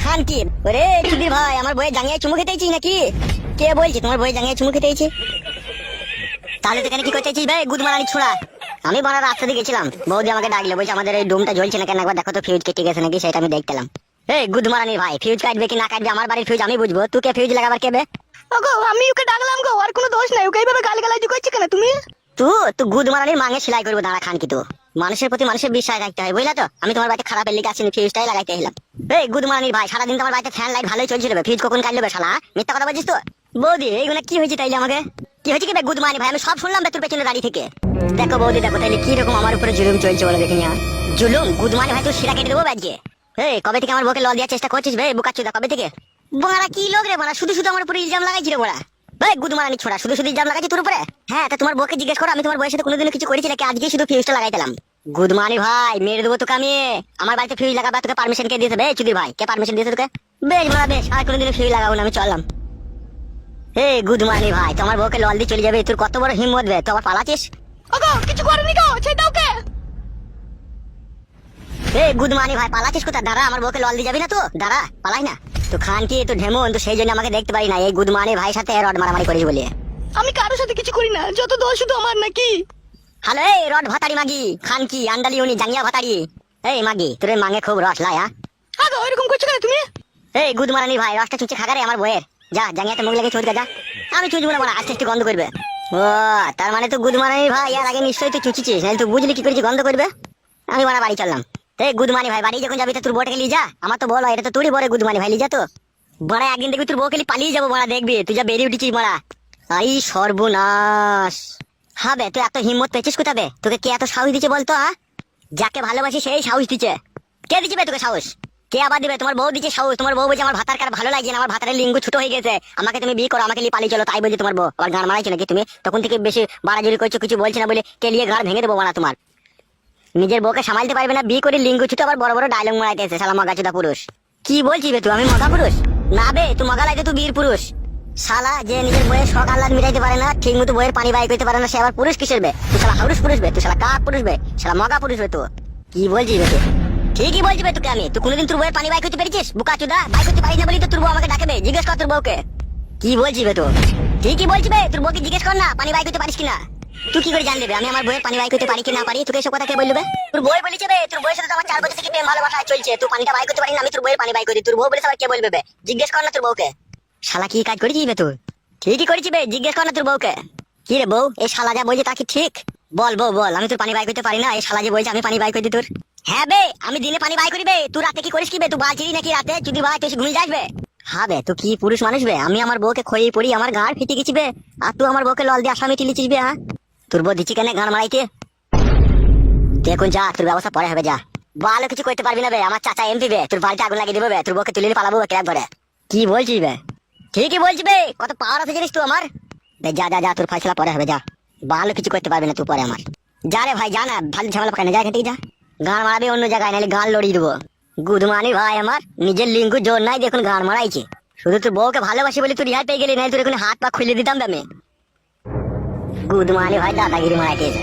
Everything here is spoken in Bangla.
খান কি ওরে চুদির ভাই, আমার বইয়ে জাঙ্গিয়ে চুমু খেতেছি নাকি? কে বলছি তোমার বইয়ে জাঙ্গিয়ে চুমু খেতেছি? তাহলে তো কেন কি করতেছিস ভাই গুদমারানি ছোড়া? আমি বড় রাস্তা দিয়ে গেছিলাম, বৌদি আমাকে ডাকলো, বলছে আমাদের এই ডোমটা জ্বলছে না কেন, একবার দেখো তো ফিউজ কেটে গেছে নাকি, সেটা আমি দেখতেলাম। এই গুদমারানি ভাই, ফিউজ কাটবে কি না কাটবে আমার বাড়ির ফিউজ আমি বুঝবো, তুই কে ফিউজ লাগাবার কেবে? ওগো আমি ওকে ডাকলাম গো, আর কোনো দোষ নাই, ওকে এইভাবে গালাগালি করছে কেন তুমি? তুই গুদমারানির মাঙে সেলাই করবো দাঁড়া খান কি? তো মানুষের প্রতি মানুষের বিশ্বাস রাখতে হয় বুঝলা তো। আমি তোমার বাড়িতে খারাপ এলিকে আসিনি, ফিউজটাই লাগাইতে এলাম। এই গুদমারানির ভাই, সারাদিন তোমার বাড়িতে ফ্যান লাইট ভালোই চলছিল, ফিউজ কখন কাটলে শালা? মিথ্যা কথা বলছিস তো? বৌদি এইগুলো কি হয়েছে তাইলে? আমাকে কি হয়েছে কি বে গুদমারানি ভাই? আমি সব শুনলাম তোর পেছনে দাঁড়িয়ে থেকে। দেখো বৌদি দেখো, তাইলে কি রকম আমার উপরে জুলুম চলছে বলে দেখি না। জুলুম গুদমারানি ভাই, তুই শিরা কেটে দেবো ব্যাজকে। এই কবে থেকে আমার বউকে লল দেওয়ার চেষ্টা করছিস বে বুকাচ্চুদা? কবে থেকে? বোনারা কি লোক রে বোনা, শুধু শুধু আমার উপরে ইলজাম লাগাইছি রে বোনা। ভাই গুদমারানি ছোড়া, শুধু শুধু ইলজাম লাগাইছি তোর উপরে? হ্যাঁ, তা তোমার বউকে জিজ্ঞেস করো আমি তোমার বউয়ের সাথে কোনোদিনও কিছু করেছি নাকি? আজকে শুধু ফিউজটা লাগাইতাম। গুদমারানি ভাই মেরে দেবো তোকে আমি। আমার বাড়িতে ফিউজ লাগাবা তোকে পারমিশন কে দিয়েছে বে চুদির ভাই? কে পারমিশন দিয়েছে তোকে? বেশ বোনা বেশ, আর কোনোদিনও ফিউজ লাগাবো না, আমি চললাম। হে গুদমারানি ভাই, তোমার বউকে লল দিয়ে চলে যাবে? তোর কত বড় হিম্মত বে, তুই আবার পালাচ্ছিস? ওগো কিছু করেনি গো, ছেড়ে দাও ওকে। এই গুদমারানি ভাই পালাচ্ছিস কোথায়? দাঁড়া, আমার বউকে লল দিয়ে যাবি না তো? দাঁড়া, পালাই না তো। খান কি তো ঢেমন, তো সেই জন্য আমাকে দেখতে পারি না এই গুদমারানি ভাইয়ের সাথে রড মারামারি করিস বলে। আমি কারোর সাথে কিছু করি না, যত দোষ শুধু আমার নাকি? হ্যালো এই রড ভাতারি মাগি, খান কি আন্ডালি উনি জাঙ্গিয়া ভাতারি। এই মাগি, তোর মাঙে খুব রস লাই? আগো এরকম করছো কেন তুমি? এই গুদমারানি ভাই, রসটা চুচে খাগারে আমার বইয়ের। যা জাঙ্গিয়াতে মুখ লেগে চুচকে যা। আমি চুচবো না, আস্তে আস্তে গন্ধ করবে। ও তার মানে তো গুদমারানি ভাই এর আগে নিশ্চয়ই তুই চুচিছিস, নাহলে তুই বুঝলি কি করেছি গন্ধ করবে। আমি বাড়া বাড়ি চললাম। এই গুদমারানি ভাই, বাড়ি যখন যাবি তো তোর বউটাকে লিয়ে যা। আমার তো বল এটা তো তোরই বড় গুদমারানি ভাই, লিয়ে যা তো। বড়া একদিন দেখবি তোর বউকে পালিয়ে যাবো বড়া, দেখবি তুই যা বেরিয়ে উঠেছিস বড়া। আই সর্বনাশ। হবে তুই এত হিম্মত পেয়েছিস কোথাবে? তোকে কে এত সাহস দিচ্ছে বলতো? যাকে ভালোবাসি সেই সাহস দিচ্ছে। কে দিচ্ছে তোকে সাহস? কে আবার দিবে? তোমার বউ দিচ্ছে সাহস। তোমার বউ বলছে আমার ভাতার কার ভালো লাগছে না, আমার ভাতারের লিঙ্গ ছোট হয়ে গেছে, আমাকে তুমি বিয়ে করো, আমাকে নিয়ে পালিয়ে চলো, তাই বলছে তোমার বউ। আবার গান মারাইছো নাকি তুমি? তখন থেকে বেশি বাড়াজুড়ি করছো, কিছু বলছি না বলে কে নিয়ে গাড় ভেঙে দেবো না তোমার। নিজের বউকে সামালতে পারবে না, বিয়ে করে লিঙ্গ ছুটে আবার বড় বড় ডায়লগ মারাইতেছে শালা মগাচোদা পুরুষ। কি বলছি বে তুই? আমি মগা পুরুষ না বে, তুই মগা লাইতে তুই বীর পুরুষ। শালা যে নিজের বইয়ের শখ আহ্লাদ মিটাইতে পারে না, ঠিক মতো বইয়ের পানি বাই করতে পারে না, সে আবার পুরুষ কিসের বে? তুই শালা হাউরুস পুরুষ বে, তুই শালা কাক পুরুষ বে, শালা মগা পুরুষ বে। তুই কি বলছিস বে তুই? ঠিকই বলছি বে তোকে আমি। তুই কোনোদিন তোর বইয়ের পানি বাই করতে পেরেছিস? বুকাচোদা বাই করতে পারিস না বলি তো তোর বউ আমাকে ডাকবে, জিজ্ঞেস কর তোর বউকে। কি বলছিস বে তুই? ঠিকই বলছি বে, তোর বউকে জিজ্ঞেস কর না পানি বাই করতে পারিস কিনা। তুই কি করে জানলে বে আমি আমার বইয়ের পানি বাই করতে পারি কি না পারি? তোকে এসব কথা কে বলবে? তোর বই বলেছে বে, তোর বইয়ের সাথে তো আমার 4 বছর থেকে প্রেম ভালোবাসা চলছে, তুই পানিটা বাই করতে পারিস না, আমি তোর বইয়ের পানি বাই করি। তোর বউ বলেছে আবার কে বলবে বে? জিজ্ঞেস কর না তোর বউকে। শালা কি কাজ করেছিস বে তুই? ঠিকই করেছি বে, জিজ্ঞেস কর না তোর বউকে। কি রে বউ, এই শালা যা বলছে তা কি ঠিক? বল বউ বল, আমি তোর পানি বাই করতে পারি না, এই শালা যে বলছে আমি পানি বাই করে দিই তোর। হ্যাঁ বে, আমি দিনে পানি বাই করি বে, তুই রাতে কি করিস কি বে? তুই বালছিলি নাকি রাতে? যদি ভাই তুই ঘুমিয়ে যাস বে। হ্যাঁ বে, তুই কি পুরুষ মানুষ বে? আমি আমার বউকে খইয়ে পড়ি, আমার গাঁড় ফেটে গেছি বে, আর তুই আমার বউকে লল দিয়ে আসামি টিলিছিস বে? হ্যাঁ, তোর বউ দিচ্ছি কেন গান মারাইতে? দেখুন যা, তোর ব্যবস্থা পরে হবে, যা। ভালো কিছু করতে পারবি না বে, আমার চাচা এমপি বে, তোর বাড়িতে আগুন লাগিয়ে দেবে বে, তোর বউকে তুলে নিয়ে পালাবো ক্যাব ধরে। কি বলছিস বে? ঠিকই বলছি বে, কত পাওয়ার আছে জানিস তুই আমার। যা যা যা, তোর ফয়সালা পরে হবে, যা। ভালো কিছু করতে পারবি না তুই পরে আমার। যা রে ভাই, যা না, ভালো ঝামেলা পাকায় না, যা এখান থেকে যা। গান মারাবি অন্য জায়গায়, নাহলে গান লড়িয়ে দেবো। গুদমানি ভাই আমার নিজের লিঙ্গু জোর নাই, দেখুন গান মারাইছে। শুধু তোর বউকে ভালোবাসি বলে তুই রিহাই পেয়ে গেলি, নাহলে তোর এখন হাত পা খুলে দিতাম আমি। গুদমানি ভাই দাদাগিরি মারাইতেছে।